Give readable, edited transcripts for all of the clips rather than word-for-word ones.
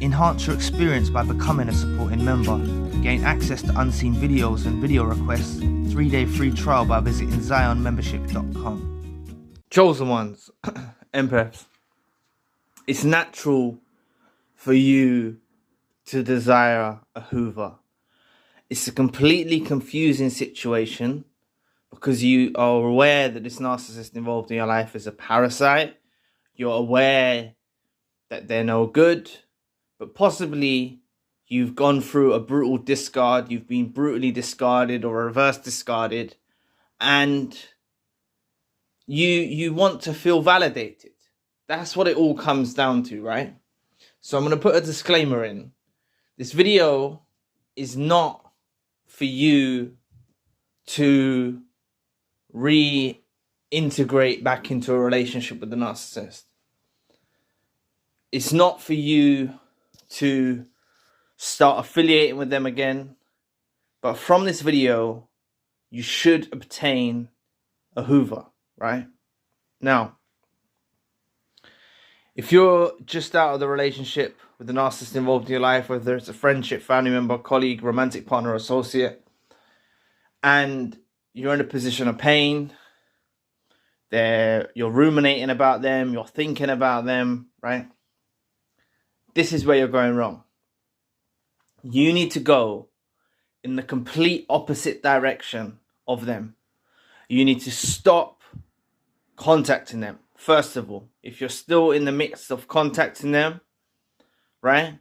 Enhance your experience by becoming a supporting member. Gain access to unseen videos and video requests. 3-day free trial by visiting zionmembership.com. Chosen ones, empaths. It's natural for you to desire a Hoover. It's a completely confusing situation because you are aware that this narcissist involved in your life is a parasite. You're aware that they're no good, but possibly you've gone through a brutal discard. You've been brutally discarded or reverse discarded, and you want to feel validated. That's what it all comes down to, right? So I'm going to put a disclaimer in. This video is not for you to reintegrate back into a relationship with the narcissist. It's not for you to start affiliating with them again. But from this video, you should obtain a Hoover, right? Now, if you're just out of the relationship with the narcissist involved in your life, whether it's a friendship, family member, colleague, romantic partner, associate, and you're in a position of pain, you're ruminating about them, you're thinking about them, right? This is where you're going wrong. You need to go in the complete opposite direction of them. You need to stop contacting them. First of all, if you're still in the midst of contacting them, right?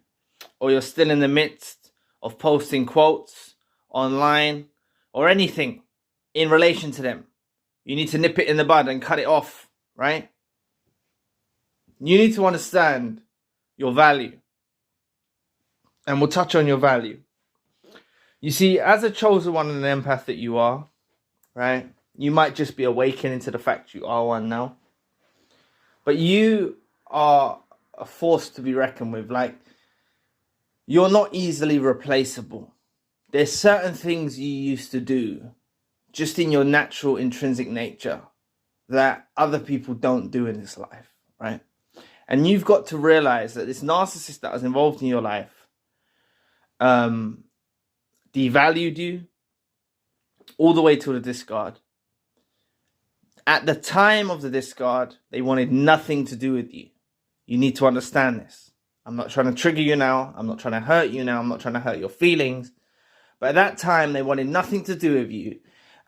Or you're still in the midst of posting quotes online or anything in relation to them, you need to nip it in the bud and cut it off, right? You need to understand your value. And we'll touch on your value. You see, as a chosen one and an empath that you are, right? You might just be awakening to the fact you are one now. But you are a force to be reckoned with. Like, you're not easily replaceable. There's certain things you used to do just in your natural intrinsic nature that other people don't do in this life, right? And you've got to realize that this narcissist that was involved in your life devalued you all the way to the discard. At the time of the discard, they wanted nothing to do with you. You need to understand this. I'm not trying to trigger you now. I'm not trying to hurt you now. I'm not trying to hurt your feelings. But at that time, they wanted nothing to do with you.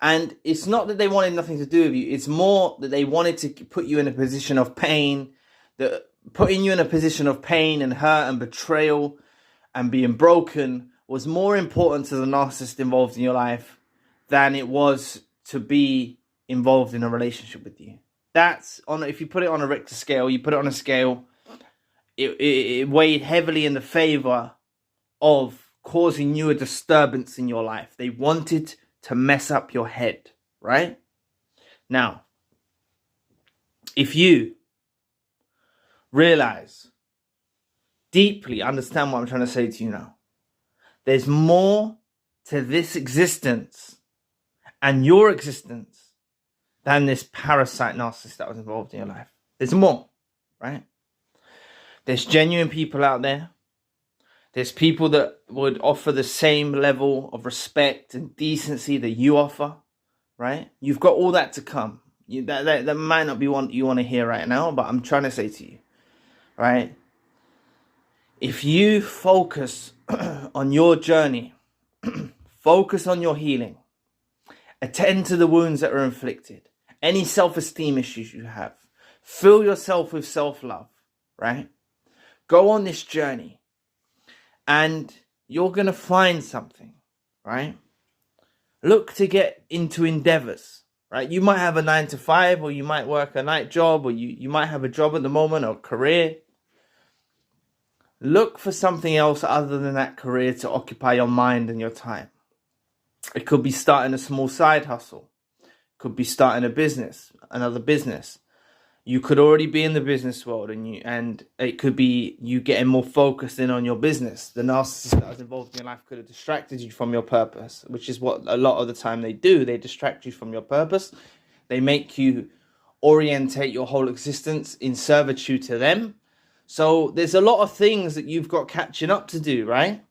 And it's not that they wanted nothing to do with you. It's more that they wanted to put you in a position of pain. That putting you in a position of pain and hurt and betrayal and being broken was more important to the narcissist involved in your life than it was to be involved in a relationship with you. That's on. If you put it on a Richter scale, you put it on a scale, it weighed heavily in the favor of causing you a disturbance in your life. They wanted to mess up your head, right? Now, if you realize, deeply understand what I'm trying to say to you now, there's more to this existence and your existence than this parasite narcissist that was involved in your life. There's more, right? There's genuine people out there. There's people that would offer the same level of respect and decency that you offer, right? You've got all that to come. That might not be what you want to hear right now, but I'm trying to say to you, right? If you focus on your journey, focus on your healing, attend to the wounds that are inflicted, any self-esteem issues you have, fill yourself with self-love, right? Go on this journey and you're going to find something, right? Look to get into endeavors, right? You might have a 9-to-5, or you might work a night job, or you might have a job at the moment or career. Look for something else other than that career to occupy your mind and your time. It could be starting a small side hustle. It could be starting a business, another business. You could already be in the business world, and it could be you getting more focused in on your business. The narcissist that was involved in your life could have distracted you from your purpose, which is what a lot of the time they do. They distract you from your purpose. They make you orientate your whole existence in servitude to them, So there's a lot of things that you've got catching up to do, right?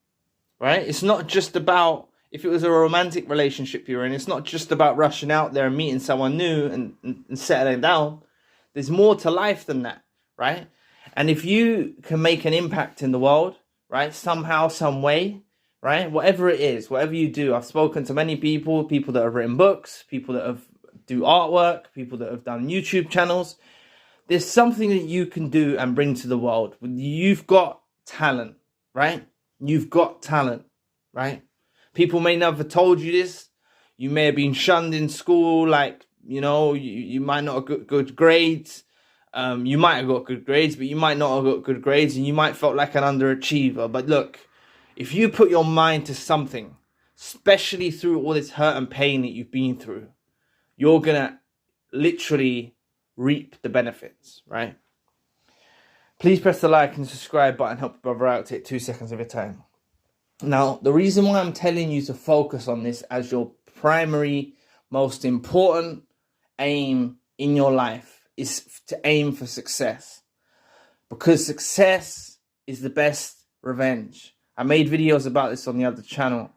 It's not just about, if it was a romantic relationship you're in, it's not just about rushing out there and meeting someone new and settling down. There's more to life than that, right? And if you can make an impact in the world, right, somehow, some way, right, whatever it is, whatever you do, I've spoken to many people that have written books, people that have do artwork, people that have done YouTube channels. There's something that you can do and bring to the world. You've got talent, right? You've got talent, right? People may never have told you this. You may have been shunned in school, like, you know, you might not have got good grades. You might have got good grades, but you might not have got good grades, and you might felt like an underachiever. But look, if you put your mind to something, especially through all this hurt and pain that you've been through, you're gonna literally reap the benefits, right? Please press the like and subscribe button, help your brother out, take 2 seconds of your time. Now, the reason why I'm telling you to focus on this as your primary, most important aim in your life is to aim for success. Because success is the best revenge. I made videos about this on the other channel.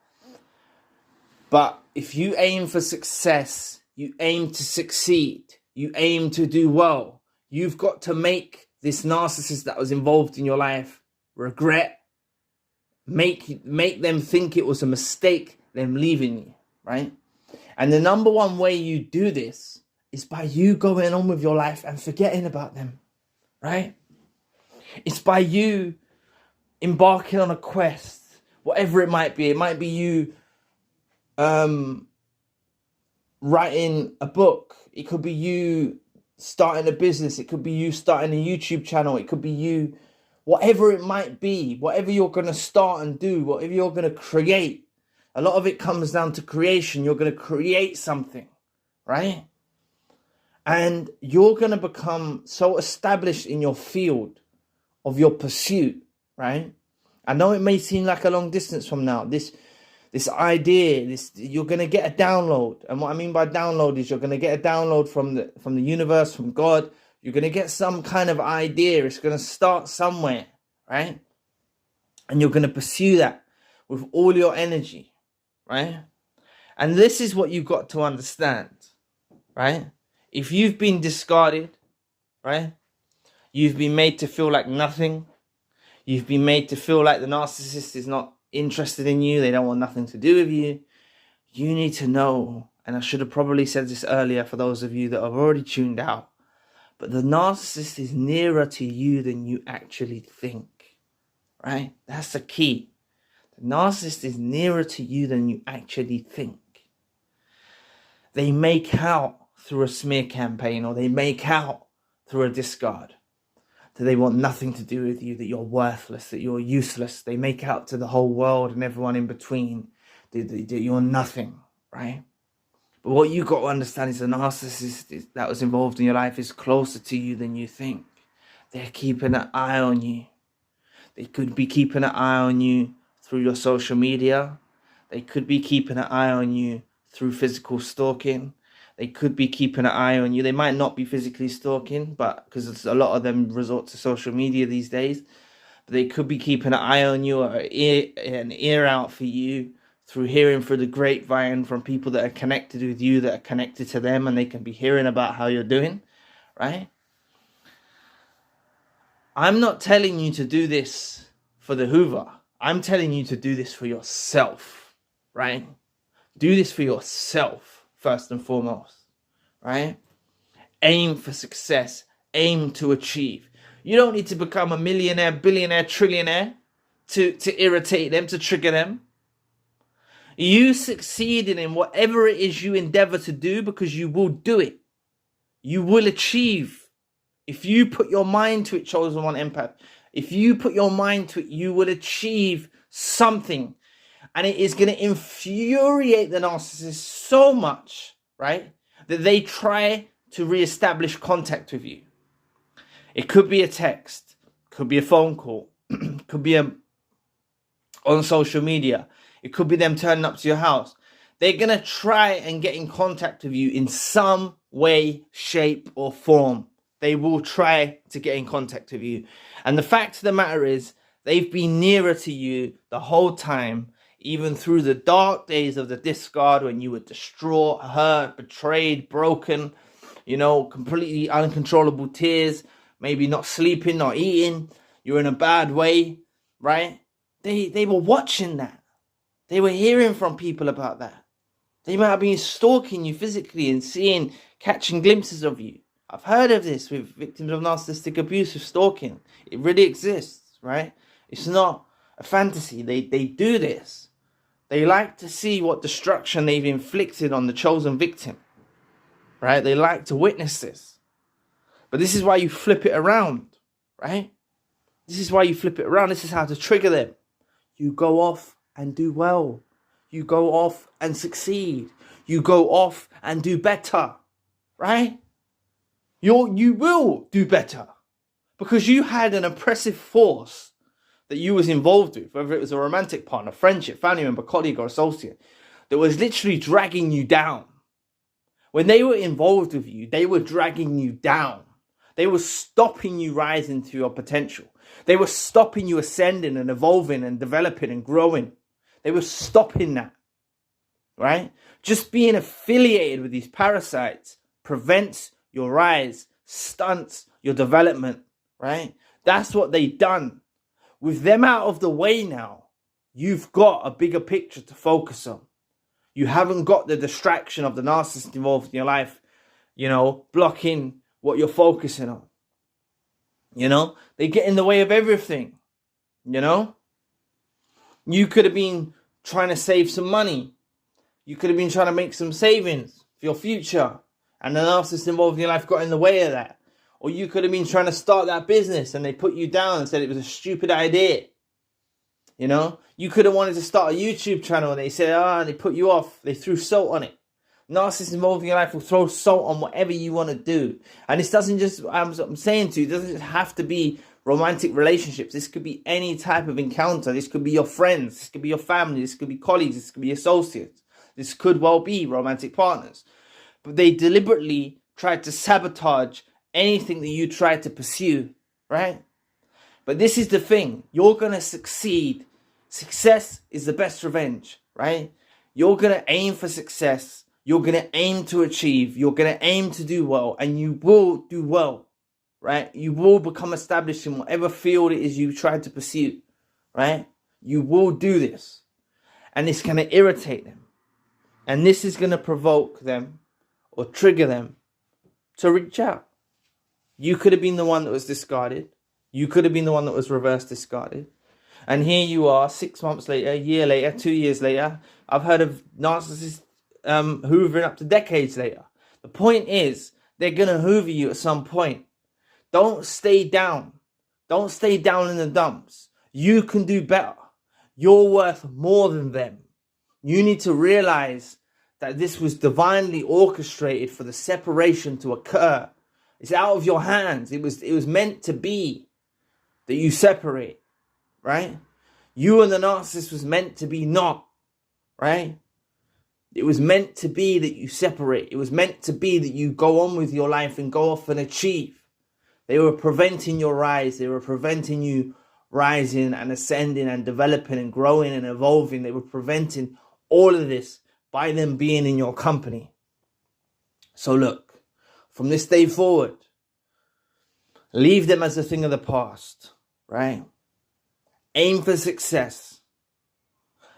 But if you aim for success, you aim to succeed, you aim to do well, you've got to make this narcissist that was involved in your life regret, make them think it was a mistake, them leaving you, right? And the number one way you do this is by you going on with your life and forgetting about them, right? It's by you embarking on a quest, whatever it might be. It might be you writing a book. It could be you starting a business. It could be you starting a YouTube channel. It could be you, whatever it might be, whatever you're going to start and do, whatever you're going to create. A lot of it comes down to creation. You're going to create something, right? And you're going to become so established in your field of your pursuit, right? I know it may seem like a long distance from now. This idea, you're going to get a download. And what I mean by download is you're going to get a download from the universe, from God. You're going to get some kind of idea. It's going to start somewhere, right? And you're going to pursue that with all your energy, right? And this is what you've got to understand, right? If you've been discarded, right? You've been made to feel like nothing. You've been made to feel like the narcissist is not interested in you. They don't want nothing to do with you. You need to know, and I should have probably said this earlier for those of you that have already tuned out, but the narcissist is nearer to you than you actually think, right? That's the key. The narcissist is nearer to you than you actually think. They make out through a smear campaign, or they make out through a discard that they want nothing to do with you, that you're worthless, that you're useless. They make out to the whole world and everyone in between that you're nothing, right? But what you got to understand is the narcissist that was involved in your life is closer to you than you think. They're keeping an eye on you. They could be keeping an eye on you through your social media. They could be keeping an eye on you through physical stalking. They could be keeping an eye on you. They might not be physically stalking, but because a lot of them resort to social media these days. But they could be keeping an eye on you, or an ear out for you, through hearing through the grapevine from people that are connected with you, that are connected to them, and they can be hearing about how you're doing, right? I'm not telling you to do this for the Hoover. I'm telling you to do this for yourself, right? Do this for yourself. First and foremost, right? Aim for success. Aim to achieve. You don't need to become a millionaire, billionaire, trillionaire to irritate them, to trigger them. You succeeding in whatever it is you endeavor to do, because you will do it. You will achieve. If you put your mind to it, chosen one empath, if you put your mind to it, you will achieve something. And it is going to infuriate the narcissist so much, right, that they try to reestablish contact with you. It could be a text, could be a phone call, could be on social media. It could be them turning up to your house. They're going to try and get in contact with you in some way, shape, or form, they will try to get in contact with you. And the fact of the matter is, they've been nearer to you the whole time, even through the dark days of the discard when you were distraught, hurt, betrayed, broken, you know, completely uncontrollable tears, maybe not sleeping, not eating, you're in a bad way, right? They were watching that. They were hearing from people about that. They might have been stalking you physically and catching glimpses of you. I've heard of this with victims of narcissistic abuse, with stalking. It really exists, right? It's not a fantasy. They do this. They like to see what destruction they've inflicted on the chosen victim, right? They like to witness this. But this is why you flip it around, right? This is why you flip it around. This is how to trigger them. You go off and do well. You go off and succeed. You go off and do better, right? You will do better because you had an oppressive force that you was involved with, whether it was a romantic partner, friendship, family member, colleague, or associate, that was literally dragging you down. When they were involved with you, they were dragging you down. They were stopping you rising to your potential. They were stopping you ascending and evolving and developing and growing. They were stopping that, right? Just being affiliated with these parasites prevents your rise, stunts your development, right? That's what they've done. With them out of the way now, you've got a bigger picture to focus on. You haven't got the distraction of the narcissist involved in your life, you know, blocking what you're focusing on. You know, they get in the way of everything, you know. You could have been trying to save some money. You could have been trying to make some savings for your future, and the narcissist involved in your life got in the way of that. Or you could have been trying to start that business and they put you down and said it was a stupid idea. You know, you could have wanted to start a YouTube channel and they said, and they put you off. They threw salt on it. Narcissists involved in your life will throw salt on whatever you want to do. And this doesn't just, I'm saying to you, it doesn't just have to be romantic relationships. This could be any type of encounter. This could be your friends. This could be your family. This could be colleagues. This could be associates. This could well be romantic partners. But they deliberately tried to sabotage anything that you try to pursue, right? But this is the thing. You're going to succeed. Success is the best revenge, right? You're going to aim for success. You're going to aim to achieve. You're going to aim to do well. And you will do well, right? You will become established in whatever field it is you try to pursue, right? You will do this. And it's going to irritate them. And this is going to provoke them or trigger them to reach out. You could have been the one that was discarded. You could have been the one that was reverse discarded. And here you are 6 months later, a year later, 2 years later. I've heard of narcissists hoovering up to decades later. The point is, they're going to hoover you at some point. Don't stay down. Don't stay down in the dumps. You can do better. You're worth more than them. You need to realize that this was divinely orchestrated for the separation to occur. It's out of your hands. It was meant to be that you separate, right? You and the narcissist was meant to be not, right? It was meant to be that you separate. It was meant to be that you go on with your life and go off and achieve. They were preventing your rise. They were preventing you rising and ascending and developing and growing and evolving. They were preventing all of this by them being in your company. So look, from this day forward, leave them as a thing of the past, right? Aim for success.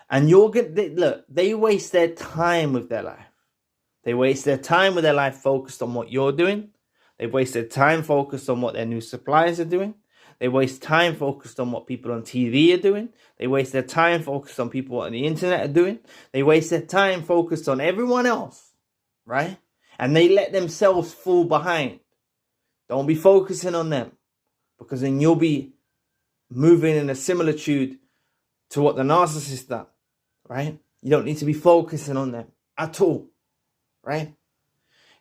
And look, they waste their time with their life. They waste their time with their life focused on what you're doing. They waste their time focused on what their new suppliers are doing. They waste time focused on what people on TV are doing. They waste their time focused on people on the internet are doing. They waste their time focused on everyone else, right? And they let themselves fall behind. Don't be focusing on them, because then you'll be moving in a similitude to what the narcissist done, right? You don't need to be focusing on them at all, right?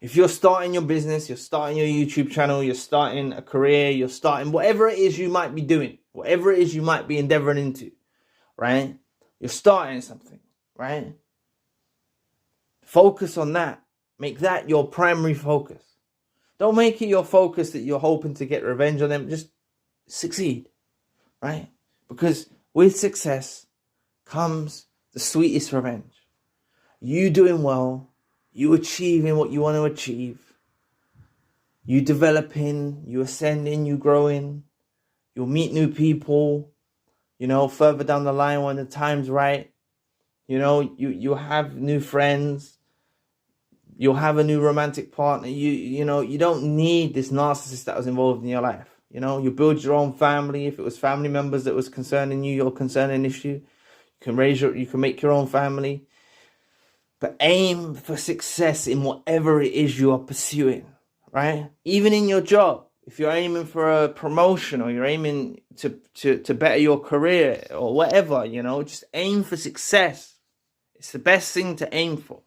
If you're starting your business, you're starting your YouTube channel, you're starting a career, you're starting whatever it is you might be doing, whatever it is you might be endeavoring into, right? You're starting something, right? Focus on that. Make that your primary focus. Don't make it your focus that you're hoping to get revenge on them. Just succeed, right? Because with success comes the sweetest revenge. You doing well, you achieving what you want to achieve, you developing, you ascending, you growing, you'll meet new people, further down the line when the time's right. You have new friends, you'll have a new romantic partner. You don't need this narcissist that was involved in your life. You build your own family. If it was family members that was concerning you, your concerning issue, you can make your own family. But aim for success in whatever it is you are pursuing, right? Even in your job, if you're aiming for a promotion or you're aiming to better your career or whatever, just aim for success. It's the best thing to aim for,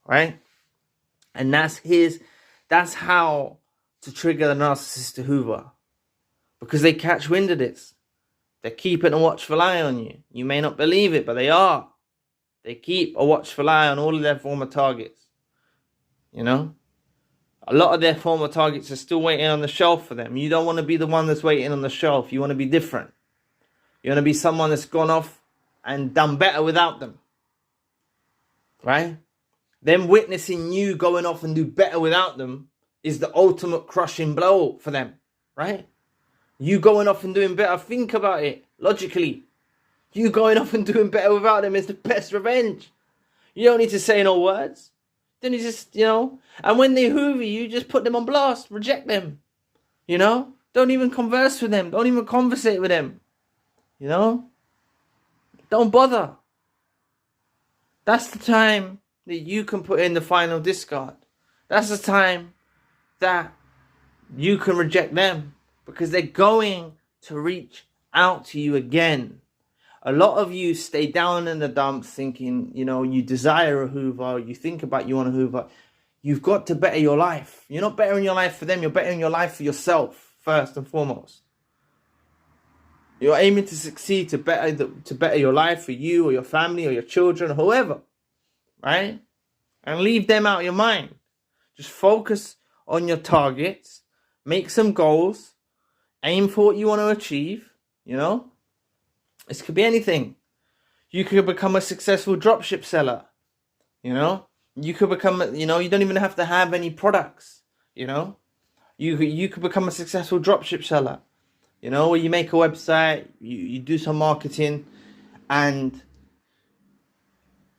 right? And that's how to trigger the narcissist to Hoover. Because they catch wind of this. They're keeping a watchful eye on you. You may not believe it, but they are. They keep a watchful eye on all of their former targets. A lot of their former targets are still waiting on the shelf for them. You don't want to be the one that's waiting on the shelf. You want to be different. You want to be someone that's gone off and done better without them. Right? Them witnessing you going off and do better without them is the ultimate crushing blow for them. Right? You going off and doing better, think about it logically. You going off and doing better without them is the best revenge. You don't need to say no words. Then you just, and when they hoover you, just put them on blast, reject them. Don't even converse with them. Don't even conversate with them. Don't bother. That's the time that you can put in the final discard. That's the time that you can reject them. Because they're going to reach out to you again. A lot of you stay down in the dumps thinking, you desire a Hoover, you think about you want a Hoover. You've got to better your life. You're not bettering your life for them, you're bettering your life for yourself, first and foremost. You're aiming to succeed to better your life for you or your family or your children or whoever. Right? And leave them out of your mind. Just focus on your targets, make some goals. Aim for what you want to achieve, This could be anything. You could become a successful dropship seller, You could become, you don't even have to have any products, You could become a successful dropship seller, where you make a website, you do some marketing, and,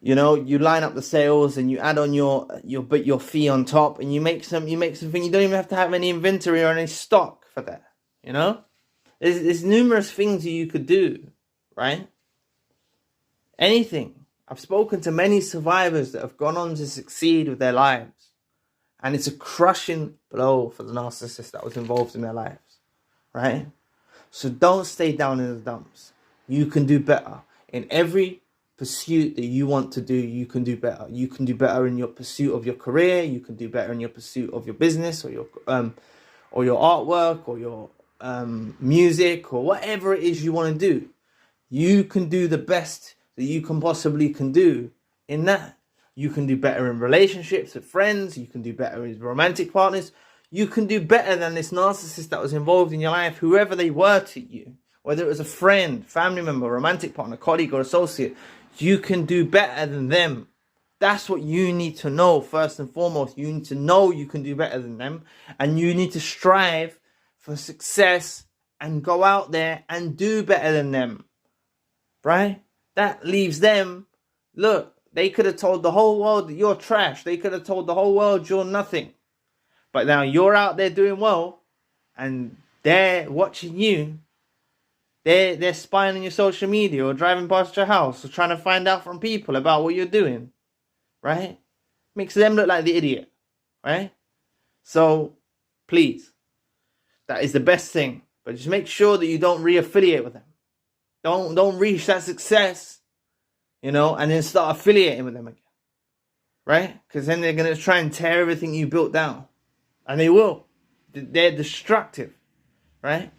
you line up the sales and you add on your fee on top, and you make something. You don't even have to have any inventory or any stock for that. There's numerous things you could do, right? Anything. I've spoken to many survivors that have gone on to succeed with their lives. And it's a crushing blow for the narcissist that was involved in their lives, right? So don't stay down in the dumps. You can do better. In every pursuit that you want to do, you can do better. You can do better in your pursuit of your career. You can do better in your pursuit of your business or your artwork or your music or whatever it is you want to do. You can do the best that you can possibly can do in that. You can do better in relationships with friends. You can do better with romantic partners. You can do better than this narcissist that was involved in your life, whoever they were to you, whether it was a friend, family member, romantic partner, colleague or associate. You can do better than them. That's what you need to know first and foremost. You need to know you can do better than them, and you need to strive for success and go out there and do better than them, right? That leaves them, look, they could have told the whole world that you're trash. They could have told the whole world you're nothing. But now you're out there doing well, and they're watching you. They're spying on your social media or driving past your house or trying to find out from people about what you're doing, right? Makes them look like the idiot, right? So, please. That is the best thing. But just make sure that you don't re-affiliate with them. Don't reach that success, and then start affiliating with them again. Right? Because then they're going to try and tear everything you built down. And they will. They're destructive. Right?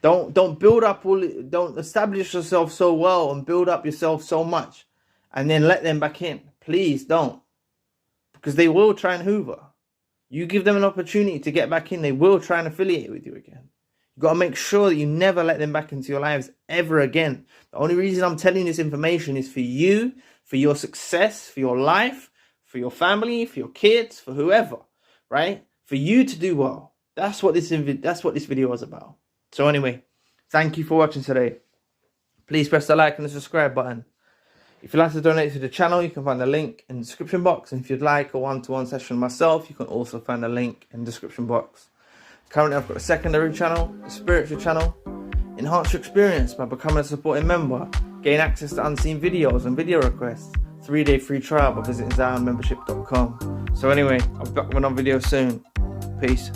Don't establish yourself so well and build up yourself so much and then let them back in. Please don't. Because they will try and hoover. You give them an opportunity to get back in, they will try and affiliate with you again. You've got to make sure that you never let them back into your lives ever again. The only reason I'm telling you this information is for you, for your success, for your life, for your family, for your kids, for whoever, right? For you to do well. That's what this video was about. So anyway, thank you for watching today. Please press the like and the subscribe button. If you'd like to donate to the channel, you can find the link in the description box. And if you'd like a one-to-one session with myself, you can also find the link in the description box. Currently, I've got a secondary channel, a spiritual channel. Enhance your experience by becoming a supporting member. Gain access to unseen videos and video requests. 3-day free trial by visiting ZionMembership.com. So anyway, I'll be back with another video soon. Peace.